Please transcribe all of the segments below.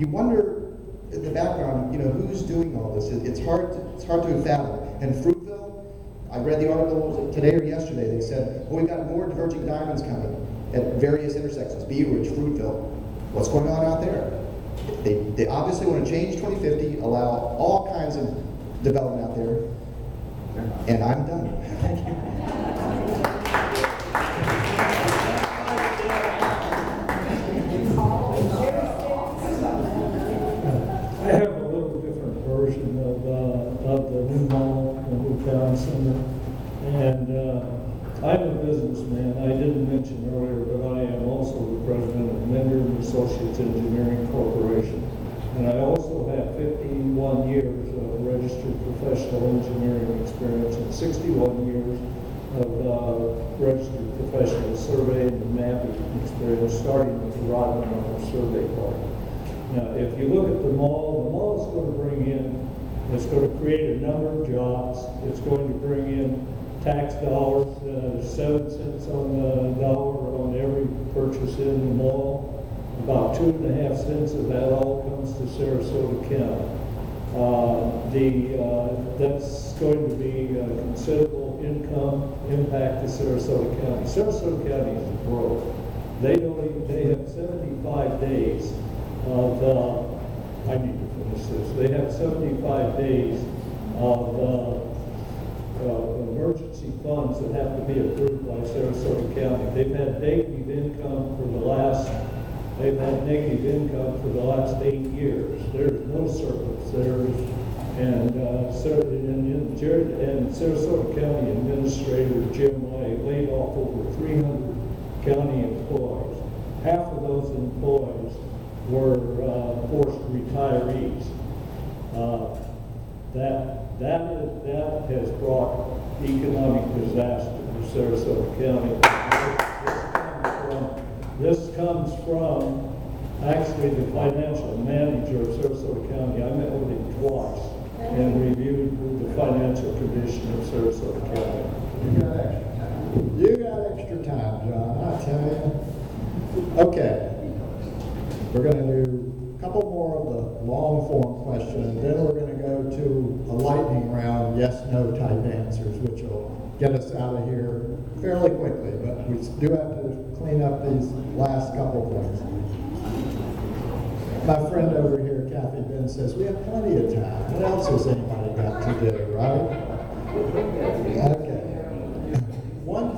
you wonder in the background, who's doing all this? It's hard to fathom. And Fruitville, I read the article today or yesterday. They said, well, we've got more diverging diamonds coming at various intersections, Bee Ridge, Fruitville. What's going on out there? They obviously want to change 2050, allow all kinds of development out there, and I'm done. Thank you. I have a little different version of the new mall, the new town center, and I'm a businessman. I didn't mention earlier, but I am also the president of Mender and Associates Engineering Corporation, and I also have 51 years of registered professional engineering experience and 61 years of registered professional survey and mapping experience, starting with the Rodman survey part. Now, if you look at the mall is going to bring in, it's going to create a number of jobs. It's going to bring in tax dollars, 7 cents on the dollar on every purchase in the mall. About 2.5 cents of that all comes to Sarasota County. That's going to be a considerable income impact to Sarasota County. Sarasota County is broke. They have 75 days of, I need to finish this. They have 75 days of emergency funds that have to be approved by Sarasota County. They've had negative income for the last 8 years. There's no surplus. And Sarasota County Administrator Jim Lay laid off over 300 county employees. Half of those employees were forced retirees. That has brought economic disaster to Sarasota County. This comes from actually the financial manager of Sarasota County. I met with him twice and reviewed the financial condition of Sarasota County. You got extra time, John, I tell you. Okay. We're going to do a couple more of the long form questions, and then we're going to go to a lightning round, yes/no type answers, which will get us out of here fairly quickly, but we do have to clean up these last couple things. My friend over here, Kathy Ben, says we have plenty of time. What else has anybody got to do, right? Okay. One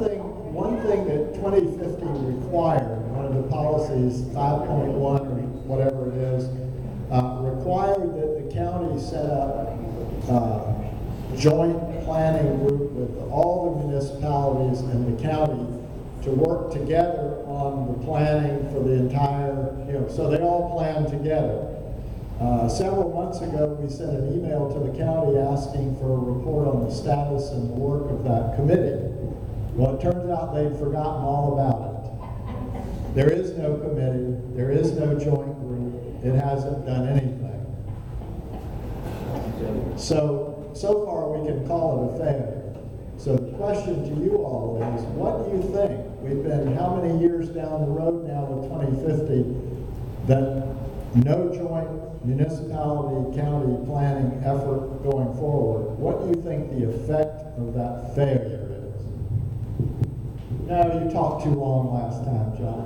thing that 2050 required, one of the policies, 5.1 or whatever it is, required that the county set up a joint planning group with all the municipalities in the county to work together on the planning for the entire, so they all plan together. Several months ago, we sent an email to the county asking for a report on the status and the work of that committee. Well, it turns out they'd forgotten all about it. There is no committee, there is no joint group, it hasn't done anything. So far we can call it a failure. So the question to you all is, what do you think? We've been how many years down the road now with 2050 that no joint municipality county planning effort going forward? What do you think the effect of that failure is? No, you talked too long last time, John.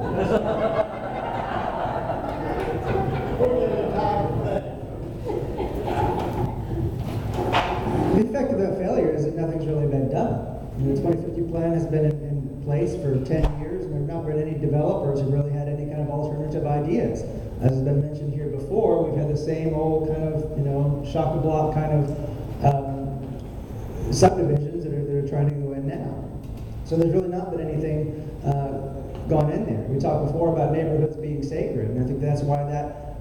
The effect of that failure is that nothing's really been done. The 2050 plan has been in place for 10 years, and there have not been any developers who really had any kind of alternative ideas. As has been mentioned here before, we've had the same old kind of, shock-a-block kind of subdivisions that are trying to go in now. So there's really not been anything gone in there. We talked before about neighborhoods being sacred, and I think that's why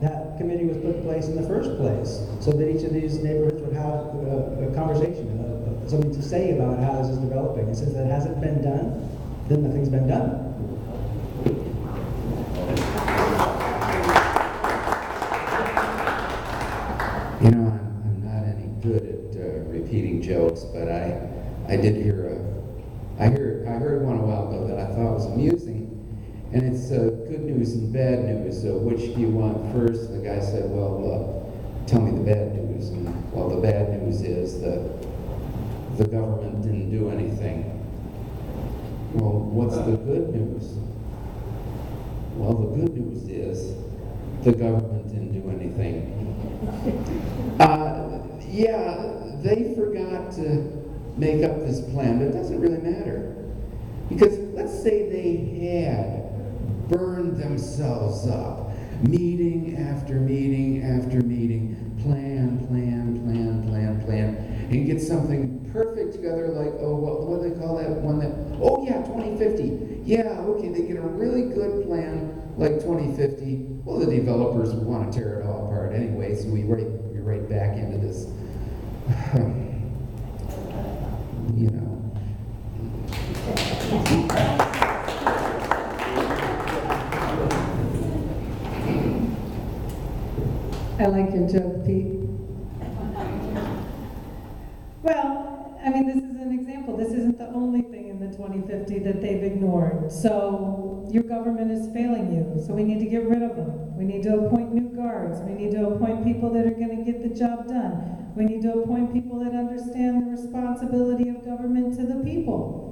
that committee was put in place in the first place, so that each of these neighborhoods would have a conversation, something to say about how this is developing. And since that hasn't been done, then nothing's been done. I'm not any good at repeating jokes, but I did I heard one a while ago that I thought was amusing, and it's good news and and bad news. So which do you want first? The guy said, well, tell me the bad news. And well, the bad news is that the government didn't do anything. Well, what's the good news? Well, the good news is the government didn't do anything. Yeah, they forgot to make up this plan, but it doesn't really matter. Because let's say they had burned themselves up, meeting after meeting after meeting, plan, and get something perfect together like, oh, what do they call that one that, oh yeah, 2050. Yeah, okay, they get a really good plan like 2050. Well, the developers want to tear it all apart anyway, so we're right back into this, you know. I like your joke, Pete. Well, I mean, this is an example. This isn't the only thing in the 2050 that they've ignored. So your government is failing you. So we need to get rid of them. We need to appoint new guards. We need to appoint people that are going to get the job done. We need to appoint people that understand the responsibility of government to the people.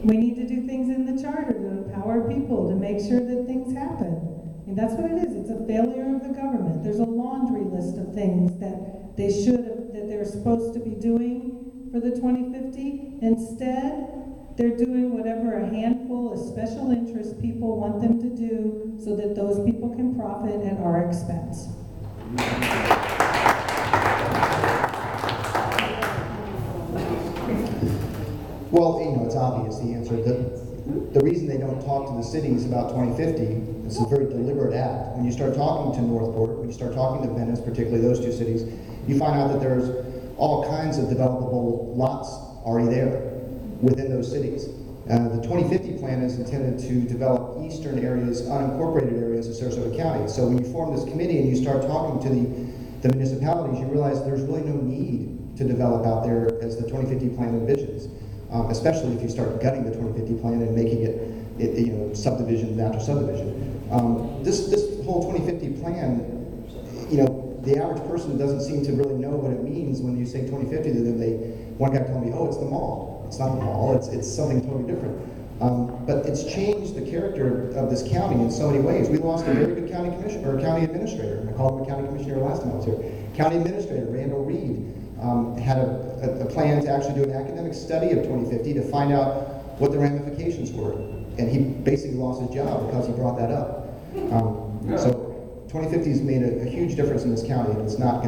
We need to do things in the charter to empower people, to make sure that things happen. I mean, that's what it is. It's a failure of the government. There's a laundry list of things that they should have, that they're supposed to be doing for the 2050. Instead, they're doing whatever a handful of special interest people want them to do so that those people can profit at our expense. Well, you know, it's obvious the answer. The reason they don't talk to the cities about 2050, it's a very deliberate act. When you start talking to Northport, when you start talking to Venice, particularly those two cities, you find out that there's all kinds of developable lots already there within those cities. The 2050 plan is intended to develop eastern areas, unincorporated areas of Sarasota County. So when you form this committee and you start talking to the municipalities, you realize there's really no need to develop out there as the 2050 plan envisions. Especially if you start gutting the 2050 plan and making it you know, subdivision after subdivision. This whole 2050 plan, you know, the average person doesn't seem to really know what it means when you say 2050. One guy told me, oh, it's the mall. It's not the mall. It's something totally different. But it's changed the character of this county in so many ways. We lost a very good county commissioner or county administrator. I called him a county commissioner last time I was here. County administrator Randall Reed. Had a plan to actually do an academic study of 2050 to find out what the ramifications were. And he basically lost his job because he brought that up. So 2050 has made a huge difference in this county, and it's not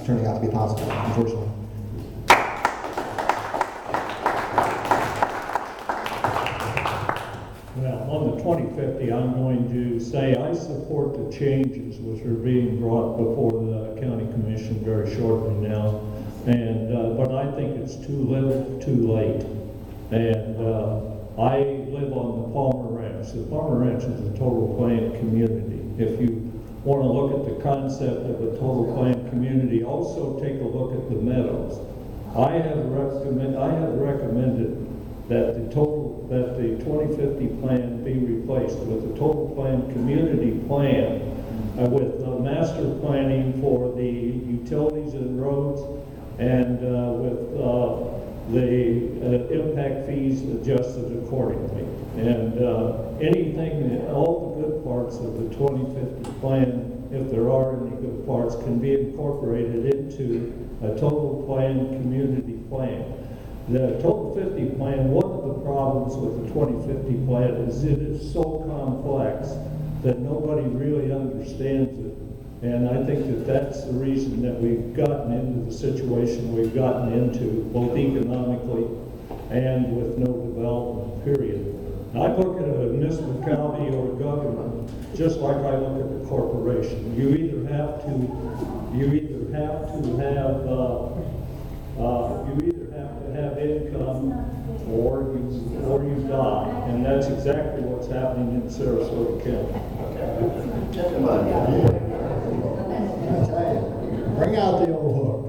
turning out to be positive, unfortunately. Well, on the 2050, I'm going to say I support the changes which are being brought before the county commission very shortly now, and but I think it's too little, too late. And I live on the Palmer Ranch. The Palmer Ranch is a total planned community. If you want to look at the concept of a total planned community, also take a look at the meadows. I have recommended that the 2050 plan be replaced with a total planned community plan with master planning for the utilities and roads, and with the impact fees adjusted accordingly. And all the good parts of the 2050 plan, if there are any good parts, can be incorporated into a total planned community plan. The Total 50 plan, one of the problems with the 2050 plan is it is so complex that nobody really understands it. And I think that that's the reason that we've gotten into the situation we've gotten into, both economically and with no development, period. I look at a municipality or government just like I look at the corporation. You either have to have income or you die, and that's exactly what's happening in Sarasota County. I tell you, bring out the old hook.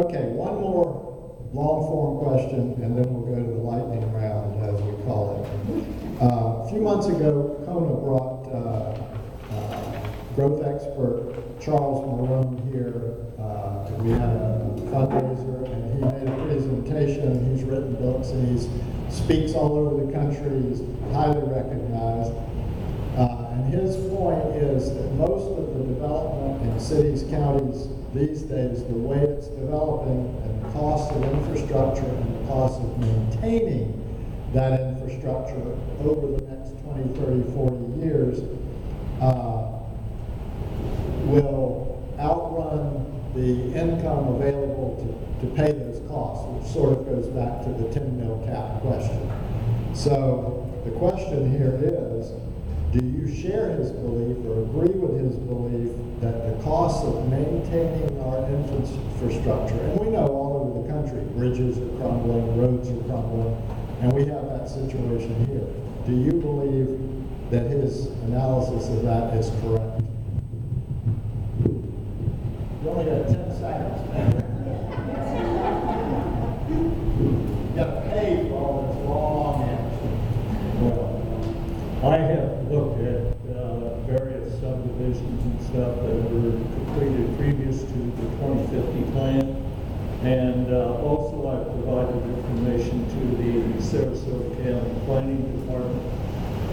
Okay, one more long form question, and then we'll go to the lightning round, as we call it. A few months ago, CONA brought growth expert Charles Marone here. We had a fundraiser, and he made a presentation. He's written books, and he speaks all over the country. He's highly recognized. And his point is that most of the development in cities, counties these days, the way it's developing and the cost of infrastructure and the cost of maintaining that infrastructure over the next 20, 30, 40 years will outrun the income available to pay those costs, which sort of goes back to the 10 mil cap question. So the question here is, do you share his belief or agree with his belief that the cost of maintaining our infrastructure, and we know all over the country, bridges are crumbling, roads are crumbling, and we have that situation here. Do you believe that his analysis of that is correct? You only got 10 seconds. You got to pay for all this long answer. Well, I have looked at various subdivisions and stuff that were completed previous to the 2050 plan, and also I've provided information to the Sarasota County Planning Department,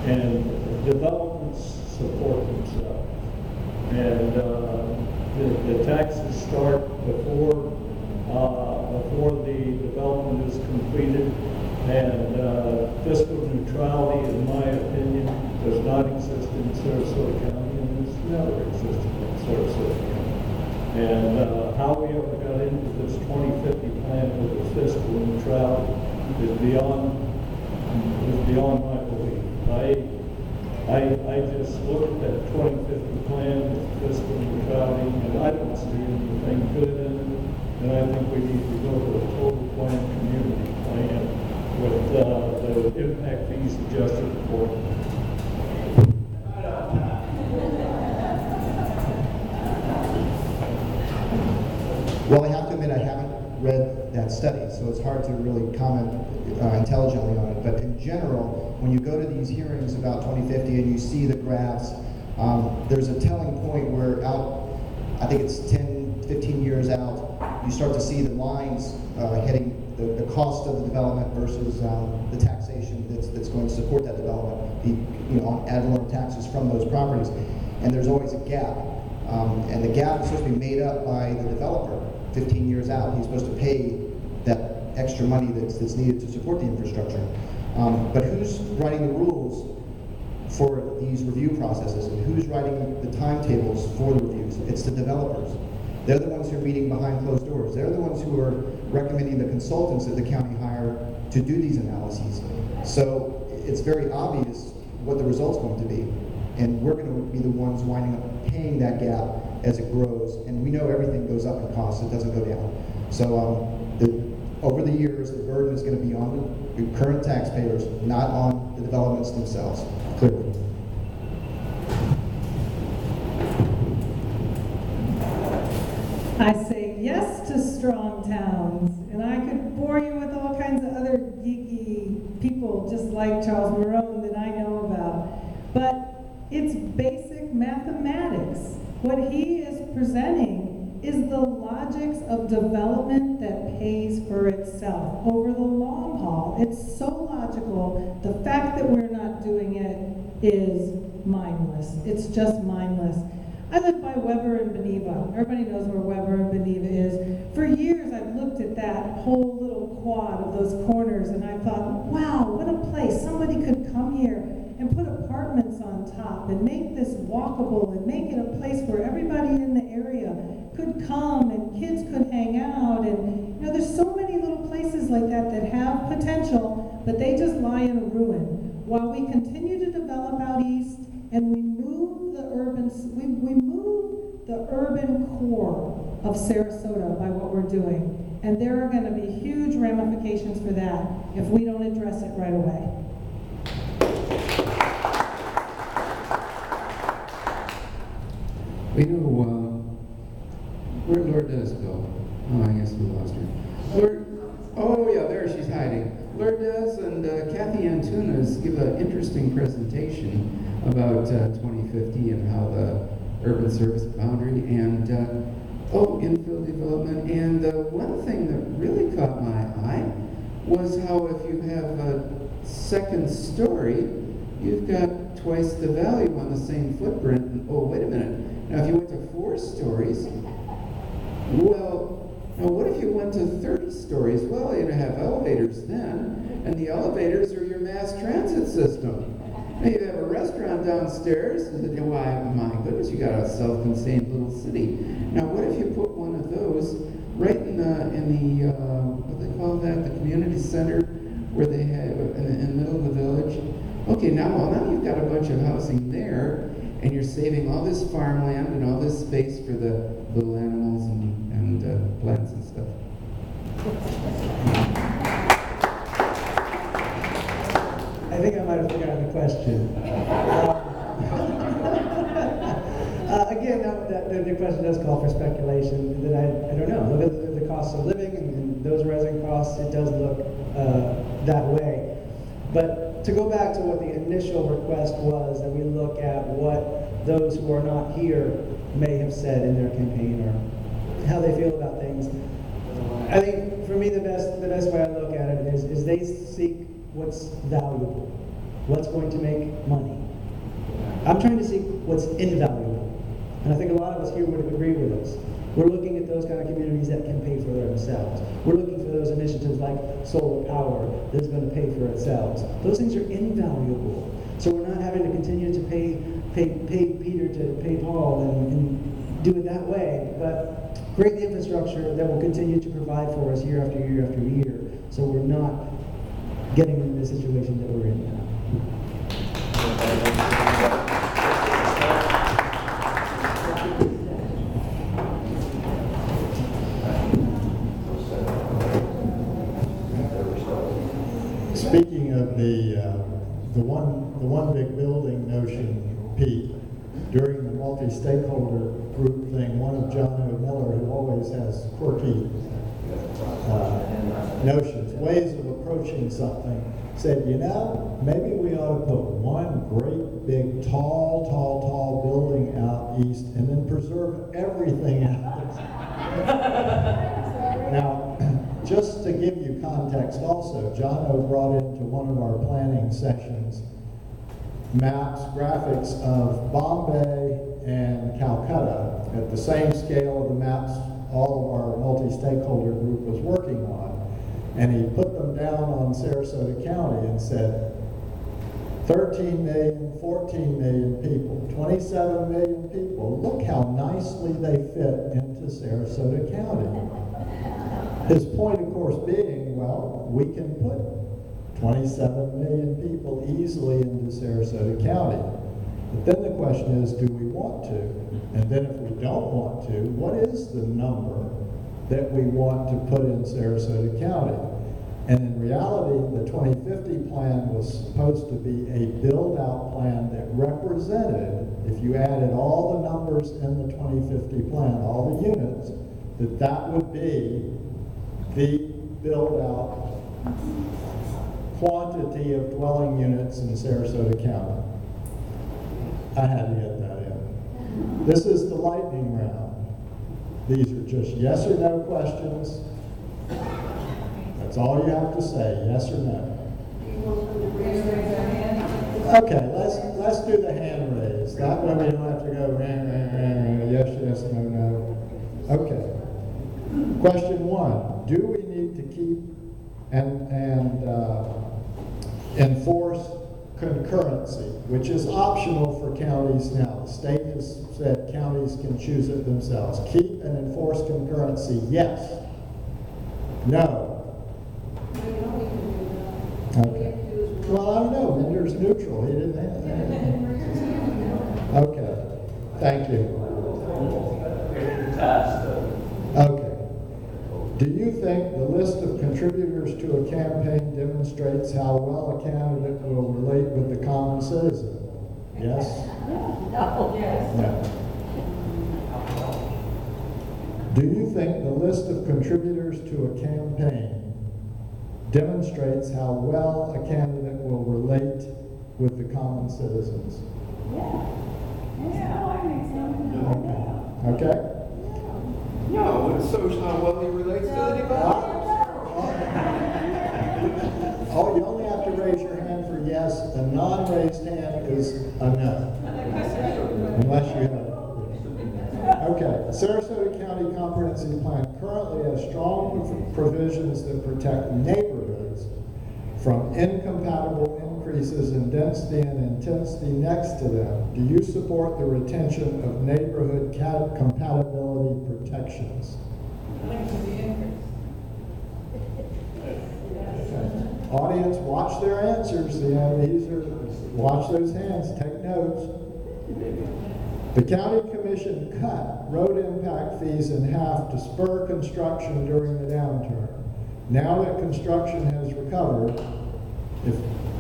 and developments support themselves. And the taxes start before the development is completed. And fiscal neutrality, in my opinion, does not exist in Sarasota County, and has never existed in Sarasota County. And how we ever got into this 2050 plan with the fiscal neutrality is beyond my belief. I just looked at that 2050 plan with fiscal neutrality, and I don't see anything good in it. And I think we need to go to a total plan, community plan, with the impact fees adjusted for. Well, I have to admit I haven't read that study, so it's hard to really comment intelligently on it. But in general, when you go to these hearings about 2050 and you see the graphs, there's a telling point where I think it's 10, 15 years out, you start to see the lines heading the cost of the development versus the taxation that's going to support that development, on ad valorem taxes from those properties. And there's always a gap. And the gap is supposed to be made up by the developer 15 years out. He's supposed to pay that extra money that's needed to support the infrastructure. But who's writing the rules for these review processes, and who's writing the timetables for the reviews? It's the developers. They're the ones who are meeting behind closed doors. They're the ones who are recommending the consultants that the county hire to do these analyses. So it's very obvious what the result's going to be. And we're going to be the ones winding up paying that gap as it grows. And we know everything goes up in cost, it doesn't go down. So over the years, the burden is going to be on the current taxpayers, not on the developments themselves, clearly. I say yes to strong towns, and I could bore you with all kinds of other geeky people just like Charles Marone that I know about. But it's basic mathematics. What he is presenting is the logics of development that pays for itself over the long haul. It's so logical. The fact that we're not doing it is mindless. It's just mindless. I live by Weber and Beneva. Everybody knows where Weber and Beneva is. For years, I've looked at that whole little quad of those corners, and I thought, wow, what a place. Somebody could come here and put apartments on top and make this walkable and make it a place where everybody in the area could come and kids could hang out. And there's so many little places like that that have potential, but they just lie in a ruin. While we continue to develop out east and we move the urban core of Sarasota by what we're doing. And there are going to be huge ramifications for that if we don't address it right away. We know, where'd Lord Dennis go? Oh, I guess we lost her. Oh, presentation about 2050 and how the urban service boundary and infill development. And the one thing that really caught my eye was how if you have a second story, you've got twice the value on the same footprint. And, oh, wait a minute. Now, if you went to 4 stories, well, now what if you went to 30 stories? Well, you'd have elevators then, and the elevators are your mass transit system. Now, you have a restaurant downstairs, and why, my goodness, you got a self-contained little city. Now, what if you put one of those right in the what do they call that, the community center, where they have in the middle of the village? Okay, now you've got a bunch of housing there, and you're saving all this farmland and all this space for the little animals and plants and stuff. I think I might have forgotten the question. Again, the question does call for speculation. That I don't know. Look at the cost of living and those rising costs. It does look that way. But to go back to what the initial request was, that we look at what those who are not here may have said in their campaign or how they feel about things. I think for me the best way I look at it is they seek what's valuable, what's going to make money. I'm trying to seek what's invaluable. And I think a lot of us here would agree with us. We're looking at those kind of communities that can pay for themselves. We're looking for those initiatives like solar power that's going to pay for itself. Those things are invaluable. So we're not having to continue to pay Peter to pay Paul and do it that way, but create the infrastructure that will continue to provide for us year after year after year, so we're not getting into the situation that we're in now. Speaking of the one big building notion, Pete, during the multi-stakeholder group thing, one of John O. Miller, who always has quirky notions, ways of approaching something, said, maybe we ought to put one great big tall building out east and then preserve everything else. Now, just to give you context also, John O. brought into one of our planning sessions maps, graphics of Bombay and Calcutta at the same scale of the maps all of our multi-stakeholder group was working on. And he put them down on Sarasota County and said, 13 million, 14 million people, 27 million people. Look how nicely they fit into Sarasota County. His point, of course, being, well, we can put 27 million people easily into Sarasota County. But then the question is, do we want to? And then if we don't want to, what is the number that we want to put in Sarasota County? And in reality, the 2050 plan was supposed to be a build-out plan that represented, if you added all the numbers in the 2050 plan, all the units, that would be the build-out quantity of dwelling units in Sarasota County. I had to get that in. This is the lightning round. These are just yes or no questions. That's all you have to say, yes or no. Okay, let's do the hand raise. That way we don't have to go yes, no, no. Okay. Question 1: do we need to keep and enforce concurrency, which is optional for counties now? The state has said counties can choose it themselves. Keep and enforce concurrency, yes. No. Okay. Well, I don't know. Vendor's neutral. He didn't have that. Okay. Thank you. Okay. Do you think the list of contributors to a campaign demonstrates how well a candidate will relate with the common citizen? Yes? No. Yes. No. Do you think the list of contributors to a campaign demonstrates how well a candidate will relate with the common citizens. Okay? No, it's social, how well he relates to the developer. Oh, you only have to raise your hand for yes. A non-raised hand is a no. Unless you have. Okay, Sarasota County Comprehensive Plan currently has strong provisions that protect neighborhoods from incompatible increases in density and intensity next to them. Do you support the retention of neighborhood compatibility protections? Audience, watch their answers. Watch those hands, take notes. The county commission cut road impact fees in half to spur construction during the downturn. Now that construction has recovered, if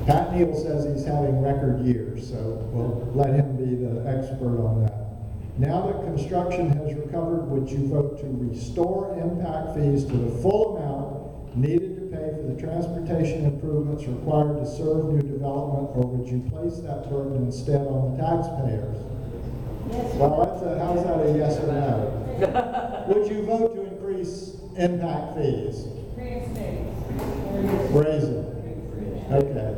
Pat Neal says he's having record years, so we'll let him be the expert on that. Now that construction has recovered, would you vote to restore impact fees to the full amount needed to pay for the transportation improvements required to serve new development, or would you place that burden instead on the taxpayers? Well, how's that a yes or no? Would you vote to increase impact fees? Raise it. Okay.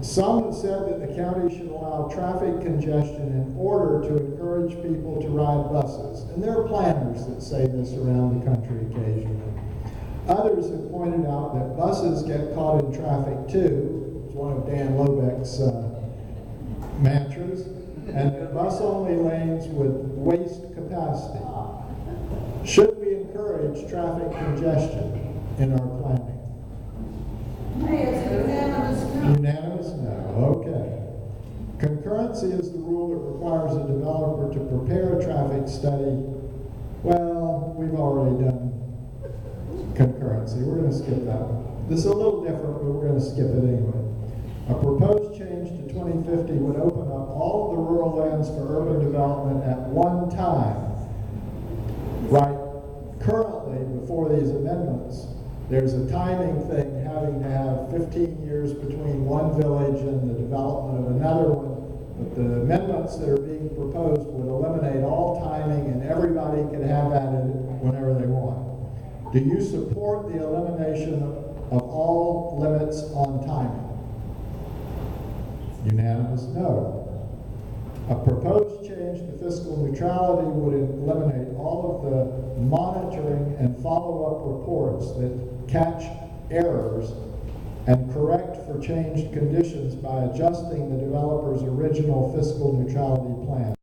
Some have said that the county should allow traffic congestion in order to encourage people to ride buses. And there are planners that say this around the country occasionally. Others have pointed out that buses get caught in traffic too. It's one of Dan Lobeck's mantras. And that bus-only lanes with waste capacity. Should we encourage traffic congestion in our planning? Unanimous? No. Okay. Concurrency is the rule that requires a developer to prepare a traffic study. Well, we've already done concurrency. We're going to skip that one. This is a little different, but we're going to skip it anyway. A proposed change to 2050 would open up all of the rural lands for urban development at one time. Right currently, before these amendments, there's a timing thing having to have 15 years between one village and the development of another one. But the amendments that are being proposed would eliminate all timing and everybody could have at it whenever they want. Do you support the elimination of all limits on timing? Unanimous no. A proposed change to fiscal neutrality would eliminate all of the monitoring and follow-up reports that catch errors and correct for changed conditions by adjusting the developer's original fiscal neutrality plan.